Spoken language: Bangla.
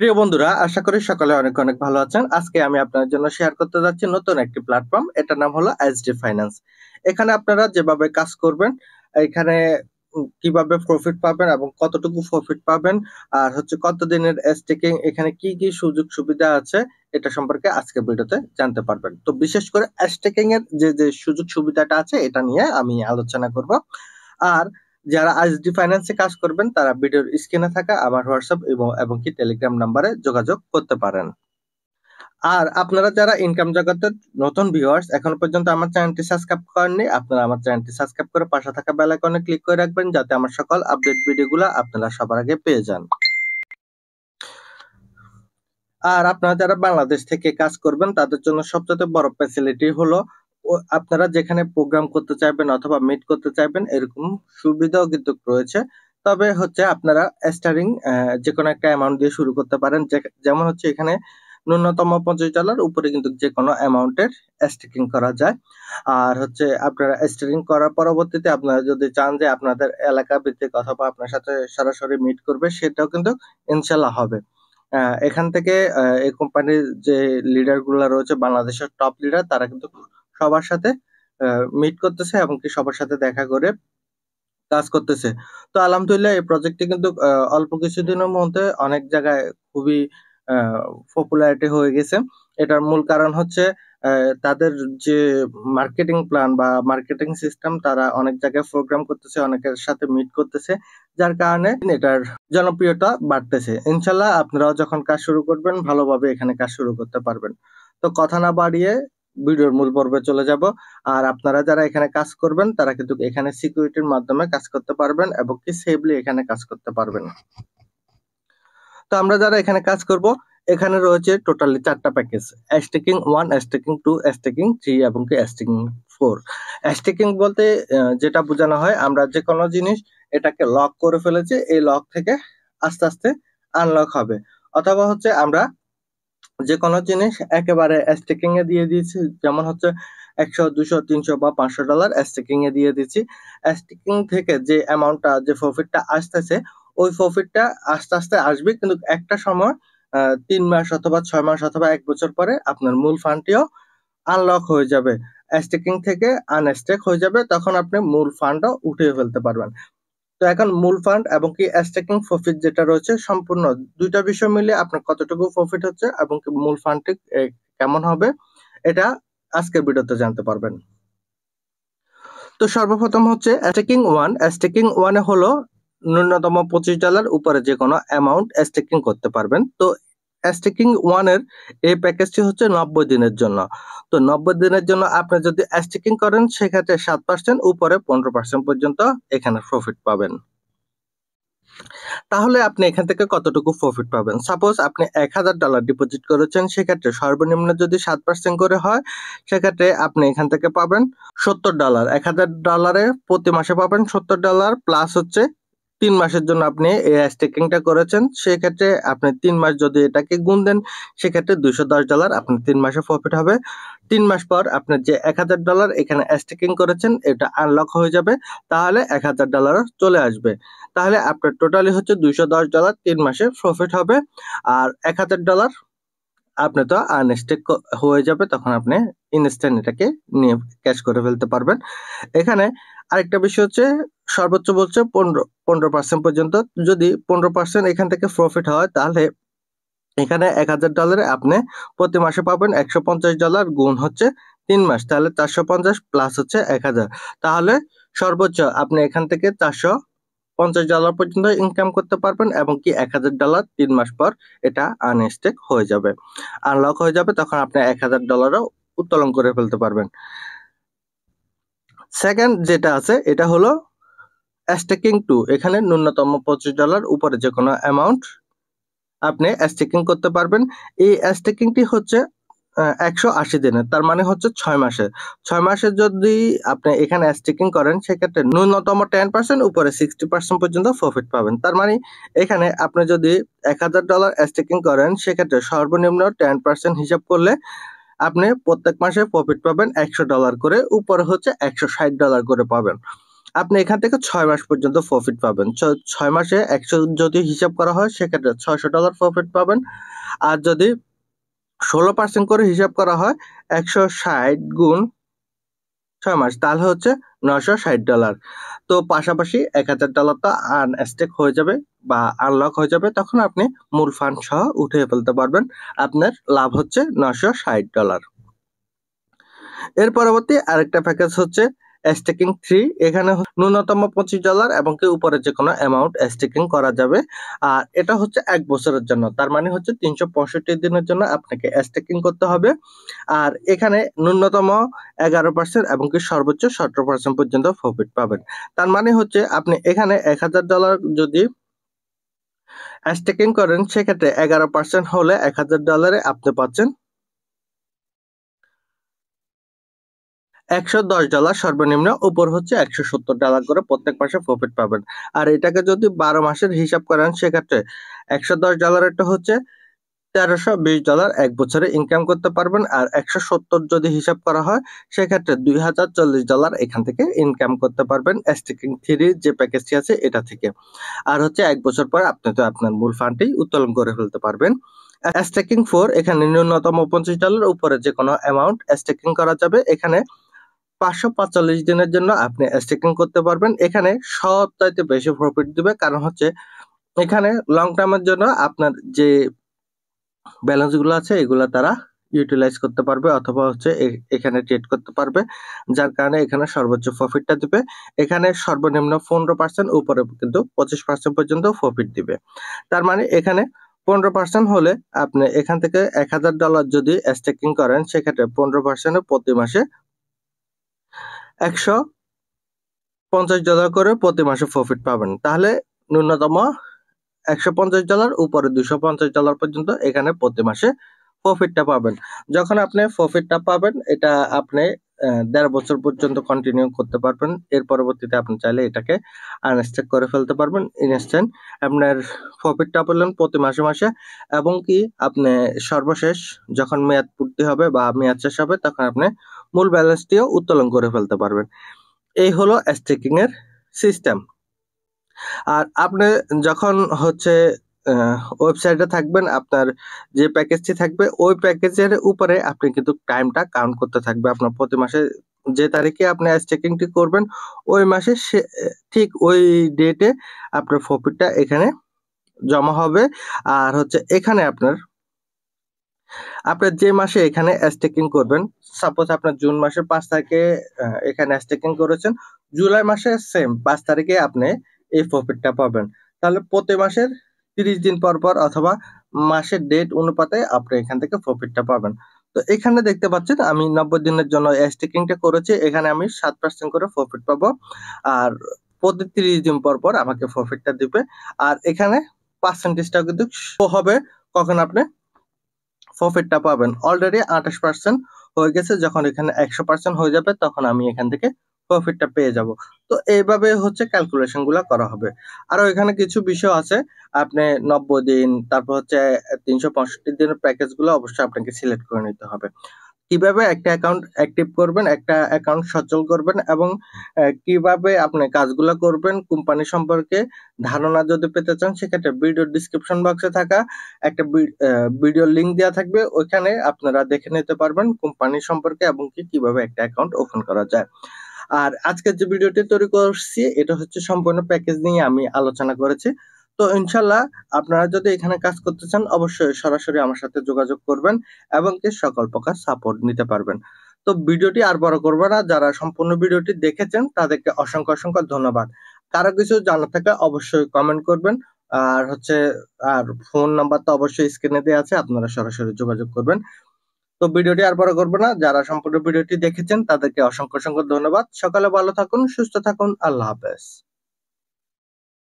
প্রিয় বন্ধুরা, আশা করি সকলে অনেক অনেক ভালো আছেন। আজকে আমি আপনার জন্য শেয়ার করতে যাচ্ছি নতুন একটি প্ল্যাটফর্ম। এটার নাম হলো এসডি ফাইন্যান্স। এখানে আপনারা যেভাবে কাজ করবেন, এখানে কিভাবে প্রফিট পাবেন এবং কতটুকু প্রফিট পাবেন, আর হচ্ছে কত দিনের স্টেকিং, এখানে কি কি সুযোগ সুবিধা আছে, এটা সম্পর্কে আজকে ভিডিওতে জানতে পারবেন। তো বিশেষ করে স্টেকিং এর যে যে সুযোগ সুবিধাটা আছে এটা নিয়ে আমি আলোচনা করব। আর যারা আইএসডি ফাইন্যান্সে কাজ করবেন তারা ভিডিওর স্ক্রিনে থাকা আমার হোয়াটসঅ্যাপ এবং কি টেলিগ্রাম নাম্বারে যোগাযোগ করতে পারেন। আর আপনারা যারা ইনকাম জগতের নতুন ভিউয়ার্স এখনো পর্যন্ত আমার চ্যানেলটি সাবস্ক্রাইব করেননি, আপনারা আমার চ্যানেলটি সাবস্ক্রাইব করে পাশে থাকা বেল আইকনে ক্লিক করে রাখবেন, যাতে আমার সকল আপডেট ভিডিওগুলো আপনারা সবার আগে পেয়ে যান। আর আপনারা যারা বাংলাদেশ থেকে কাজ করবেন তাদের জন্য সবচেয়ে বড় ফ্যাসিলিটি হলো আপনারা যেখানে প্রোগ্রাম করতে চাইবেন অথবা মিট করতে চাইবেন এরকম সুবিধাও কিন্তু রয়েছে। তবে হচ্ছে আপনারা স্টারিং যে কোনো একটা অ্যামাউন্ট দিয়ে শুরু করতে পারেন, যেমন হচ্ছে এখানে ন্যূনতম $50 উপরে কিন্তু যে কোনো অ্যামাউন্টের স্টেকিং করা যায়। আর হচ্ছে আপনারা স্টেকিং করার পরবর্তীতে আপনারা যদি চান যে আপনাদের এলাকা ভিত্তিক অথবা আপনার সাথে সরাসরি মিট করবে, সেটাও কিন্তু ইনশাল্লাহ হবে। এখান থেকে এই কোম্পানির যে লিডার গুলা রয়েছে, বাংলাদেশের টপ লিডার, তারা কিন্তু সবার সাথে মিট করতেছে এবং কি সবার সাথে দেখা করে কাজ করতেছে। তো আলহামদুলিল্লাহ এই প্রজেক্টটি কিন্তু অল্প কিছুদিনের মধ্যে অনেক জায়গায় খুবই পপুলারিটি হয়ে গেছে। এটার মূল কারণ হচ্ছে তাদের যে মার্কেটিং প্ল্যান বা মার্কেটিং সিস্টেম, তারা অনেক জায়গায় প্রোগ্রাম করতেছে, অনেকের সাথে মিট করতেছে, যার কারণে এটার জনপ্রিয়তা বাড়তেছে। ইনশাল্লাহ আপনারাও যখন কাজ শুরু করবেন ভালোভাবে এখানে কাজ শুরু করতে পারবেন। তো কথা না বাড়িয়ে ভিডিওর মূল পর্বে চলে যাব। আর আপনারা যারা এখানে কাজ করবেন তারা কিন্তু এখানে সিকিউরিটির মাধ্যমে কাজ করতে পারবেন এবং কি সেফলি এখানে কাজ করতে পারবেন। তো আমরা যারা এখানে কাজ করব, এখানে রয়েছে টোটালি 4টা প্যাকেজ: স্টেকিং 1, স্টেকিং 2, স্টেকিং 3 এবং কি স্টেকিং 4। স্টেকিং বলতে যেটা বোঝানো হয়, আমরা যে কোনো জিনিস এটাকে লক করে ফেলেছি, এই লক থেকে আস্তে আস্তে আনলক হবে। অথবা হচ্ছে আমরা যে কোনো জিনিস একেবারে স্টেকিং এ দিয়ে দিয়েছি, যেমন হচ্ছে 100, 200, 300 বা $500 স্টেকিং এ দিয়ে দিচ্ছি। স্টেকিং থেকে যে অ্যামাউন্টটা, যে প্রফিটটা আসতেছে, ওই প্রফিটটা আস্তে আস্তে আসবে, কিন্তু একটা সময় 3 মাস অথবা 6 মাস অথবা 1 বছর পরে আপনার মূল ফান্ডটিও আনলক হয়ে যাবে, স্টেকিং থেকে আনস্টেক হয়ে যাবে, তখন আপনি মূল ফান্ডও উঠিয়ে ফেলতে পারবেন। তো এখন মূল ফান্ড এবং কি স্টেকিং প্রফিট যেটা রয়েছে, সম্পূর্ণ দুইটা বিষয় মিলে আপনার কতটুকু প্রফিট হচ্ছে এবং কি মূল ফান্ডটি কেমন হবে, এটা আজকের ভিডিওতে জানতে পারবেন। তো সর্বপ্রথম হচ্ছে স্টেকিং 1। স্টেকিং 1 হলো ন্যূনতম $25 উপরে যে কোনো অ্যামাউন্ট স্টেকিং করতে পারবেন। তো স্টেকিং 1 এর এই প্যাকেজটি হচ্ছে 90 দিনের জন্য। তো 90 দিনের জন্য আপনি যদি স্টেকিং করেন সেক্ষেত্রে 7% উপরে 15% পর্যন্ত এখানে প্রফিট পাবেন। তাহলে আপনি এখান থেকে কতটুকু প্রফিট পাবেন? সাপোজ আপনি $1000 ডিপোজিট করেছেন, সেক্ষেত্রে সর্বনিম্ন যদি 7% করে হয়, সেক্ষেত্রে আপনি এখান থেকে পাবেন $70। $1000 প্রতি মাসে পাবেন $70, প্লাস হচ্ছে 3 মাসের জন্য আপনি এই স্টেকিংটা করেছেন, সেক্ষেত্রে আপনি 3 মাস যদি এটাকে গুণ দেন, সেক্ষেত্রে $210 আপনার 3 মাসে প্রফিট হবে। 3 মাস পর আপনার যে $1000 এখানে স্টেকিং করেছেন এটা আনলক হয়ে যাবে, তাহলে $1000 চলে আসবে। তাহলে আপনার টোটালি হচ্ছে $210 3 মাসে প্রফিট হবে। আর $1000 আপনি তো আনস্টেক হয়ে যাবে, তখন আপনি ইনস্ট্যান্ট এটাকে নিয়ে ক্যাশ করে ফেলতে পারবেন। এখানে আরেকটা বিষয় হচ্ছে, সর্বোচ্চ বলছে 15% পর্যন্ত। যদি 15% এখান থেকে প্রফিট হয়, তাহলে এখানে $1000 আপনি প্রতি মাসে পাবেন $150, গুণ হচ্ছে 3 মাস, তাহলে 450 প্লাস হচ্ছে 1000, তাহলে সর্বোচ্চ আপনি এখান থেকে $450 পর্যন্ত ইনকাম করতে পারবেন এবং কি $1000 3 মাস পর এটা আনস্টেক হয়ে যাবে, আনলক হয়ে যাবে, তখন আপনি $1000 উত্তোলন করে ফেলতে পারবেন। সেকেন্ড যেটা আছে এটা হলো স্টেকিং 2। এখানে ন্যূনতম $25 উপরে যে কোনো অ্যামাউন্ট আপনি স্টেকিং করতে পারবেন। এই স্টেকিংটি হচ্ছে 180 দিনের, তার মানে হচ্ছে 6 মাসে। 6 মাসে যদি আপনি এখানে স্টেকিং করেন, সেক্ষেত্রে ন্যূনতম 10% উপরে 60% পর্যন্ত প্রফিট পাবেন। তার মানে এখানে আপনি যদি $1000 স্টেকিং করেন, সেক্ষেত্রে সর্বনিম্ন 10% হিসাব করলে আপনি প্রত্যেক মাসে প্রফিট পাবেন $100 করে, উপরে হচ্ছে $160 করে পাবেন। আপনি এখান থেকে 6 মাস পর্যন্ত প্রফিট পাবেন। 6 মাসে 100 যদি হিসাব করা হয় সেক্ষেত্রে $600 প্রফিট পাবেন। আর যদি 16% করে হিসাব করা হয় 160 গুণ 6 মাস তাহলে হচ্ছে $960। তো পাশাপাশি $1000 তো আনস্টেক হয়ে যাবে বা আনলক হয়ে যাবে, তখন আপনি মূল ফান্ড সহ উঠিয়ে ফেলতে পারবেন। আপনার লাভ হচ্ছে $960। এর পরবর্তী আরেকটা প্যাকেজ হচ্ছে স্টেকিং 3। এখানে ন্যূনতম $25 এবং কি উপরে যে কোনো অ্যামাউন্ট স্টেকিং করা যাবে। আর এটা হচ্ছে 1 বছরের জন্য, তার মানে হচ্ছে 365 দিনের জন্য আপনাকে স্টেকিং করতে হবে। আর এখানে ন্যূনতম 11% এবং কি সর্বোচ্চ 17% পর্যন্ত প্রফিট পাবেন। তার মানে হচ্ছে আপনি এখানে $1000 যদি স্টেকিং করেন সেক্ষেত্রে 11% হলে $1000 আপনি পাচ্ছেন $110 সর্বনিম্ন, উপর হচ্ছে $170 করে প্রত্যেক মাসে প্রফিট পাবেন। আর এটাকে যদি 12 মাসের হিসাব করেন সেক্ষেত্রে $110 একটা হচ্ছে $1320 এক বছরে ইনকাম করতে পারবেন। আর 170 যদি হিসাব করা হয় সেক্ষেত্রে $2040 এখান থেকে ইনকাম করতে পারবেন স্টেকিং 3 যে প্যাকেজটি আছে এটা থেকে। আর হচ্ছে 1 বছর পর আপনি তো আপনার মূল ফান্ডটি উত্তোলন করে ফেলতে পারবেন। স্টেকিং 4 এখানে ন্যূনতম $25 উপরে যে কোনো অ্যামাউন্ট স্টেকিং করা যাবে। এখানে 545 দিনের জন্য আপনি স্টেকিং করতে পারবেন। এখানে সবচাইতে বেশি প্রফিট দিবে, কারণ হচ্ছে এখানে লং টার্মের জন্য আপনার যে ব্যালেন্স গুলো আছে এগুলা তারা ইউটিলাইজ করতে পারবে অথবা হচ্ছে এখানে ট্রেড করতে পারবে, যার কারণে এখানে সর্বোচ্চ প্রফিটটা দিবে। এখানে সর্বনিম্ন 15%, উপরে কিন্তু 25% পর্যন্ত প্রফিট দিবে। তার মানে এখানে 15% হলে আপনি এখান থেকে $1000 যদি স্টেকিং করেন সেক্ষেত্রে 15% প্রতি মাসে $150 করে প্রতি মাসে প্রফিট পাবেন। তাহলে ন্যূনতম $150, উপরে $250 পর্যন্ত এখানে প্রতি মাসে প্রফিটটা পাবেন। যখন আপনি প্রফিটটা পাবেন এটা আপনি 1.5 বছর পর্যন্ত কন্টিনিউ করতে পারবেন। এর পরবর্তীতে আপনি চাইলে এটাকে আনস্টেক করে ফেলতে পারবেন। ইনস্ট্যান্ট আপনার প্রফিটটা পেলেন প্রতি মাসে মাসে, এবং কি আপনি সর্বশেষ যখন মেয়াদ পূর্তি হবে বা মেয়াদ শেষ হবে তখন আপনি মূল ব্যালেন্সটিও উত্তোলন করে ফেলতে পারবেন। এই হলো স্টেকিং এর সিস্টেম। আর আপনি যখন হচ্ছে ওয়েবসাইটে থাকবেন, আপনার যে প্যাকেজটি থাকবে ওই প্যাকেজের উপরে আপনি কিন্তু টাইমটা কাউন্ট করতে থাকবে। আপনার প্রতি মাসে যে তারিখে আপনি স্টেকিংটি করবেন ওই মাসে ঠিক ওই ডেটে আপনার প্রফিটটা এখানে জমা হবে। আর হচ্ছে এখানে আপনার যে মাসে এখানে স্টেকিং করবেন, সাপোজ আপনার জুন মাসের 5 তারিখে এখানে স্টেকিং করেছেন, জুলাই মাসে সেম 5 তারিখে আপনি এই প্রফিটটা পাবেন। তাহলে প্রতি মাসের 30 দিন পর পর অথবা মাসের ডেট অনুপাতে আপনি এখান থেকে প্রফিটটা পাবেন। তো এখানে দেখতে পাচ্ছেন আমি 90 দিনের জন্য স্টেকিংটা করেছি, এখানে আমি 7% করে প্রফিট পাবো। আর প্রতি 30 দিন পর পর আমাকে প্রফিটটা দিবে। আর এখানে পার্সেন্টেজটা কিন্তু হবে কখন আপনি প্রফিটটা পাবেন। অলরেডি 28% হয়ে গেছে, যখন এখানে 100% হয়ে যাবে তখন আমি এখান থেকে প্রফিটটা পেয়ে যাব। তো এইভাবে হচ্ছে ক্যালকুলেশন গুলা করা হবে। আরো এখানে কিছু বিষয় আছে, আপনি 90 দিন তারপর হচ্ছে 365 দিনের প্যাকেজ গুলো অবশ্যই আপনাকে সিলেক্ট করে নিতে হবে। কিভাবে একটা অ্যাকাউন্ট অ্যাক্টিভ করবেন, একটা অ্যাকাউন্ট সচল করবেন এবং কিভাবে আপনি কাজগুলো করবেন কোম্পানি সম্পর্কে ধারণা যদি পেতে চান সেক্ষেত্রে ভিডিও ডিসক্রিপশন বক্সে থাকা একটা ভিডিও লিংক দেওয়া থাকবে, ওইখানে আপনারা দেখে নিতে পারবেন কোম্পানি সম্পর্কে এবং কিভাবে একটা অ্যাকাউন্ট ওপেন করা যায়। আর আজকের যে ভিডিওটি তৈরি করছি এটা হচ্ছে সম্পূর্ণ প্যাকেজ নিয়ে আমি আলোচনা করেছি। তো ইনশাল্লাহ আপনারা যদি এখানে কাজ করতে চান অবশ্যই সরাসরি আমার সাথে যোগাযোগ করবেন এবং কি সকল প্রকার সাপোর্ট নিতে পারবেন। তো ভিডিওটি আর বড় করবো না, যারা সম্পূর্ণ ভিডিওটি দেখেছেন তাদেরকে অসংখ্য অসংখ্য ধন্যবাদ। কারো কিছু জানার থাকলে অবশ্যই কমেন্ট করবেন। আর হচ্ছে আর ফোন নাম্বার তো অবশ্যই স্ক্রিনে দেওয়া আছে, আপনারা সরাসরি যোগাযোগ করবেন। তো ভিডিওটি আর বড় করবো না, যারা সম্পূর্ণ ভিডিওটি দেখেছেন তাদেরকে অসংখ্য অসংখ্য ধন্যবাদ। সকালে ভালো থাকুন, সুস্থ থাকুন, আল্লাহ হাফেজ।